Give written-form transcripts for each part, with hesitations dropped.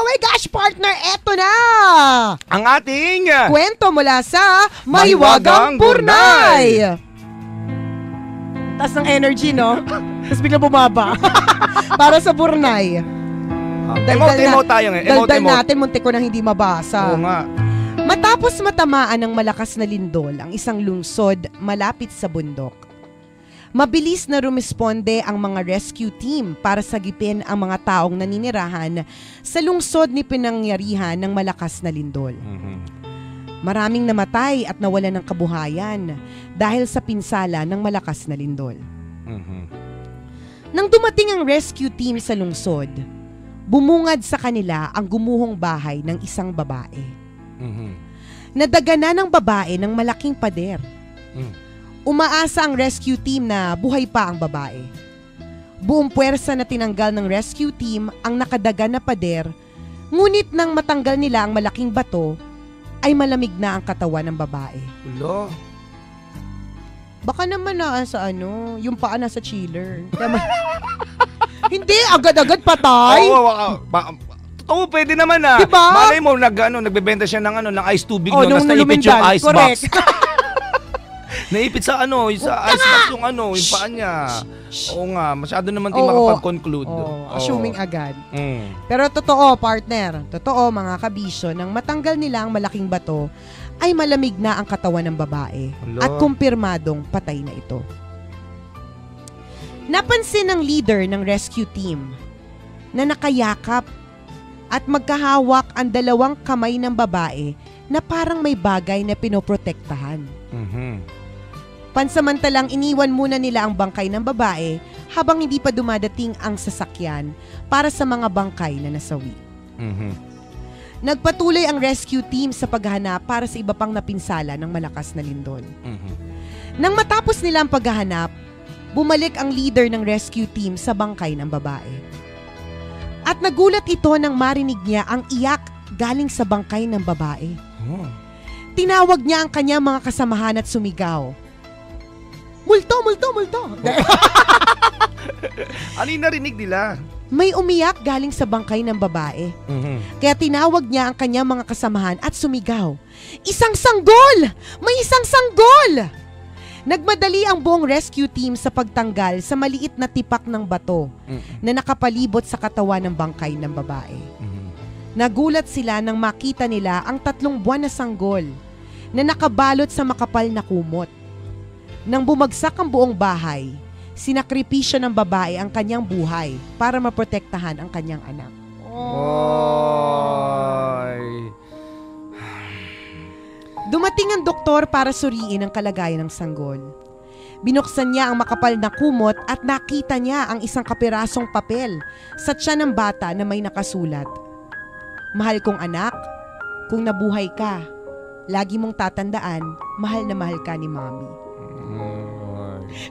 my gosh, partner, eto na! Ang ating kwento mula sa Mahiwagang Burnay! Taas ng energy, no? Tapos bigla bumaba. Para sa Burnay. Emote tayo ngayon. Daldal natin, muntik ko nang hindi mabasa. Oo nga. Matapos matamaan ng malakas na lindol ang isang lungsod malapit sa bundok, mabilis na rumisponde ang mga rescue team para sagipin ang mga taong naninirahan sa lungsod ni pinangyarihan ng malakas na lindol. Maraming namatay at nawalan ng kabuhayan dahil sa pinsala ng malakas na lindol. Nang dumating ang rescue team sa lungsod, bumungad sa kanila ang gumuhong bahay ng isang babae. Nadagana ng babae ng malaking pader. Umaasa ang rescue team na buhay pa ang babae. Buong puwersa na tinanggal ng rescue team ang nakadaga na pader, ngunit nang matanggal nila ang malaking bato, ay malamig na ang katawan ng babae. Ulo. Baka naman sa yung paa nasa chiller. Hindi, agad-agad patay. Oo, pwede naman Diba? Malay mo, nagbebenta siya ng ice tubig nung nasa naipit yung ice correct. box. Naipit sa sa ice box yung yung paa niya. Oo nga, masyado naman din makapag-conclude. Assuming agad. Pero totoo, partner. Totoo, mga kabisyo, nang matanggal nila ang malaking bato, ay malamig na ang katawan ng babae. Hello? At kumpirmadong patay na ito. Napansin ng leader ng rescue team na nakayakap at magkahawak ang dalawang kamay ng babae na parang may bagay na pinoprotektahan. Pansamantalang iniwan muna nila ang bangkay ng babae habang hindi pa dumadating ang sasakyan para sa mga bangkay na nasawi. Nagpatuloy ang rescue team sa paghahanap para sa iba pang napinsala ng malakas na lindol. Nang matapos nila ang paghahanap, bumalik ang leader ng rescue team sa bangkay ng babae. At nagulat ito nang marinig niya ang iyak galing sa bangkay ng babae. Tinawag niya ang kanyang mga kasamahan at sumigaw. Multo, multo, multo! Ano yung narinig nila? May umiyak galing sa bangkay ng babae. Kaya tinawag niya ang kanyang mga kasamahan at sumigaw. Isang sanggol! May isang sanggol! Nagmadali ang buong rescue team sa pagtanggal sa maliit na tipak ng bato na nakapalibot sa katawan ng bangkay ng babae. Nagulat sila nang makita nila ang 3 buwan na sanggol na nakabalot sa makapal na kumot. Nang bumagsak ang buong bahay, sinakripisyo ng babae ang kanyang buhay para maprotektahan ang kanyang anak. Dumating ang doktor para suriin ang kalagayan ng sanggol. Binuksan niya ang makapal na kumot at nakita niya ang isang kapirasong papel sa tiyan ng bata na may nakasulat. Mahal kong anak, kung nabuhay ka, lagi mong tatandaan, mahal na mahal ka ni Mommy.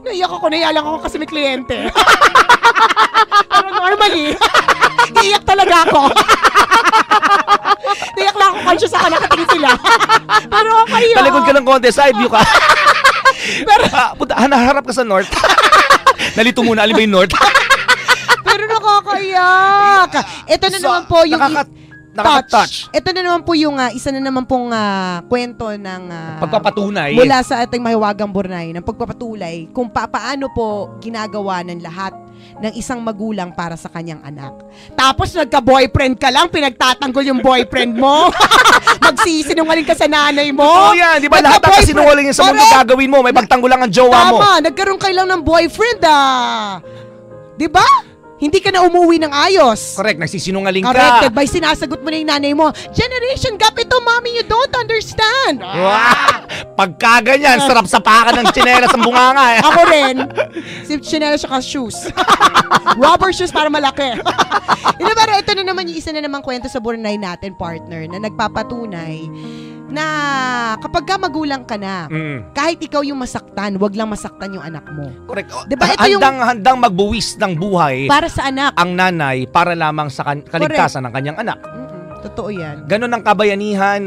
Naiyak ako, naiyak ako kasi may kliyente. Pero normally, naiyak talaga ako. Naiyak lang ako conscious ako, nakatingin sila. Pero kayo. Talikod ka ng konti, side view ka. Pero, harap ka sa north. Nalito muna, alin ba yung north? Pero nakakaiyak. Ito na naman po yung nakaka-touch. Ito na naman po yung isa na naman pong kwento ng pagpapatunay mula sa ating Mahiwagang Burnay ng pagpapatuloy kung paano po ginagawa ng lahat ng isang magulang para sa kanyang anak. Tapos nagka-boyfriend ka lang, pinagtatanggol yung boyfriend mo. Magsisinungaling ka sa nanay mo. Oo yan, di ba lahat ng kasinungaling sa mundo gagawin mo, may pagtanggol lang ang jowa mo. Tama, nagkaroon kayo lang ng boyfriend Di ba? Hindi ka na umuwi ng ayos. Correct, nagsisinungaling ka. Corrected by sinasagot mo na yung nanay mo, generation gap ito, mommy, you don't understand. Pagka ganyan, sarap sa paka ng tsinelas ang bunganga. Ako rin. Si tsinelas siya shoes. Rubber shoes para malaki. Pero ito na naman yung isa na namang kwento sa Burnay natin, partner, na nagpapatunay na kapag ka magulang ka na, kahit ikaw yung masaktan, wag lang masaktan yung anak mo. Correct. Diba, ito handang magbuwis ng buhay para sa anak. Ang nanay para lamang sa kaligtasan ng kanyang anak. Totoo yan. Ganon ang kabayanihan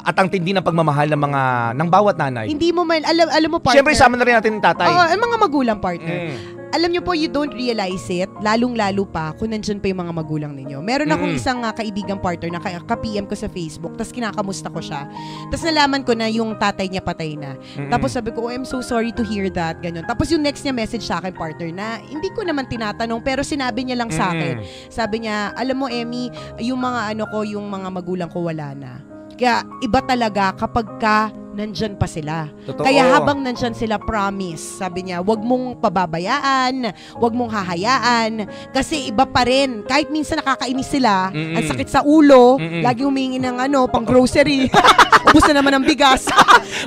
at ang tindi ng pagmamahal ng bawat nanay. Hindi mo alam mo, partner. Siyempre, sama na rin natin yung tatay. Oo, ang mga magulang, partner. alam niyo po, you don't realize it, lalong-lalo pa kung nandyan pa yung mga magulang ninyo. Meron akong isang kaibigang partner na ka-PM ko sa Facebook, tapos kinakamusta ko siya. Tapos nalaman ko na yung tatay niya patay na. Tapos sabi ko, I'm so sorry to hear that, ganyan. Tapos yung next niya message sa akin, partner, na hindi ko naman tinatanong, pero sinabi niya lang sa akin. Sabi niya, alam mo, Emmy, yung mga yung mga magulang ko wala na. Kaya iba talaga kapag nandyan pa sila. Totoo. Kaya habang nandyan sila, promise, sabi niya, wag mong pababayaan, wag mong hahayaan, kasi iba pa rin. Kahit minsan nakakainis sila, ang sakit sa ulo, lagi humingi ng pang grocery. Ubus na naman ang bigas.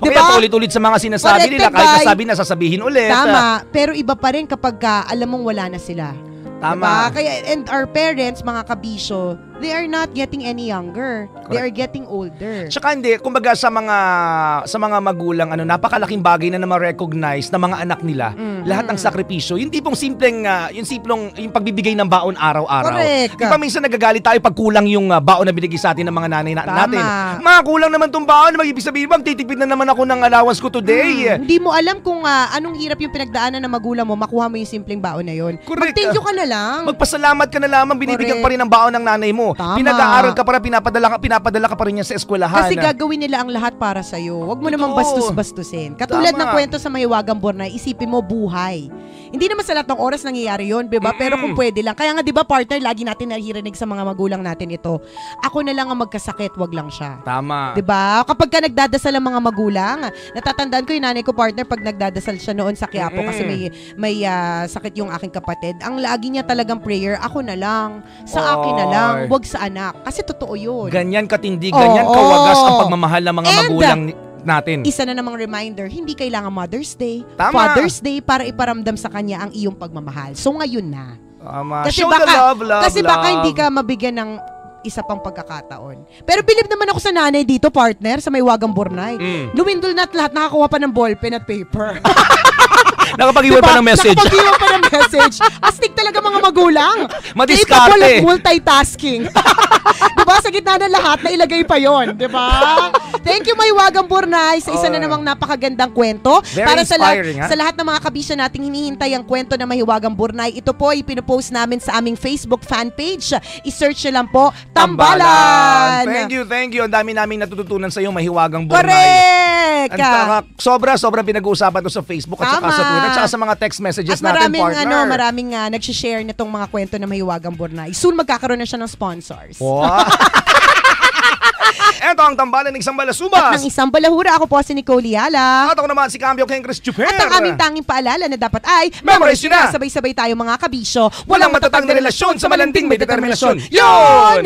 Diba? Kaya ulit-ulit sa mga sinasabi nila, kahit nasabi na sasabihin ulit. Tama, pero iba pa rin kapag alam mong wala na sila. Tama. Diba? Kaya, and our parents, mga kabisyo, they are not getting any younger. Correct. They are getting older. Tsaka hindi, kumbaga sa mga magulang, napakalaking bagay na ma-recognize na mga anak nila, lahat ng sakripisyo, yung tipong simpleng, yung pagbibigay ng baon araw-araw. Correct. Di ba minsan nagagalit tayo pag kulang yung baon na binigay sa atin ng mga nanay natin? Tama. Kulang naman tong baon, mag-ibig sabihin, magtitipid na naman ako ng allowance ko today. Hindi mo alam kung anong hirap yung pinagdaanan ng magulang mo, makuha mo yung simpleng baon na yun. Mag-thank you ka na lang. Magpasalamat ka na lamang, binibigyan pa rin ng baon ng nanay mo. Tama. Pinag-aaral ka pa rin, pinapadala ka pa rin yan sa eskwelahan. Kasi gagawin nila ang lahat para sa'yo. Huwag mo namang bastos-bastusin. Katulad ng kwento sa Mahiwagang Bornay, isipin mo buhay. Hindi naman sa lahat ng oras nangyayari yun, diba? Pero kung pwede lang. Kaya nga, diba, partner, lagi natin naririnig sa mga magulang natin ito. Ako na lang ang magkasakit, wag lang siya. Tama. Diba? Kapag ka nagdadasal ang mga magulang, natatandaan ko yung nanay ko, partner, pag nagdadasal siya noon sa Quiapo kasi may sakit yung aking kapatid. Ang lagi niya talagang prayer, ako na lang, sa akin na lang, wag sa anak. Kasi totoo yun. Ganyan katindi, ganyan kawagas ang pagmamahal ng mga magulang natin. Isa na namang reminder, hindi kailangan Mother's Day, Tama. Father's Day para iparamdam sa kanya ang iyong pagmamahal. So ngayon na. Tama. Kasi Show baka, the love. Kasi baka hindi ka mabigyan ng isa pang pagkakataon. Pero believe naman ako sa nanay dito, partner, sa Mahiwagang Bornay. Lumindol na at lahat, nakakuha pa ng ballpen at paper. Nakapag-iwan pa ng message. Nakapag-iwan pa ng message. Astig talaga mga magulang. Madiskarte. Capable of multitasking. Diba? Sa gitna ng lahat, nailagay pa yon, diba? Thank you, Mahiwagang Bornay, sa isa na namang napakagandang kwento. Very para inspiring, sa lahat ng mga kabisya nating hinihintay ang kwento ng Mahiwagang Bornay, ito po, ipinopost namin sa aming Facebook fan page. I-search nyo lang po, Tambalan! Thank you. Ang dami naming natututunan sa iyo, Mahiwagang Bornay. Correct! Sobrang pinag-uusapan to sa Facebook at saka sa Twitter at saka sa mga text messages at natin, partner. Maraming nag-share nitong mga kwento ng Mahiwagang Bornay. Soon magkakaroon na siya ng sponsors. Wow. Eto ang tambalan ng isang balasubas. At ng isang balahura, ako po si Nicole Liala. At ako naman si Cambio Ken Chris Chuper. At ang aming tanging paalala na dapat ay memorize nyo na. Sabay-sabay tayo mga kabisyo. Walang matatag na relasyon sa malanding may determinasyon. Yun!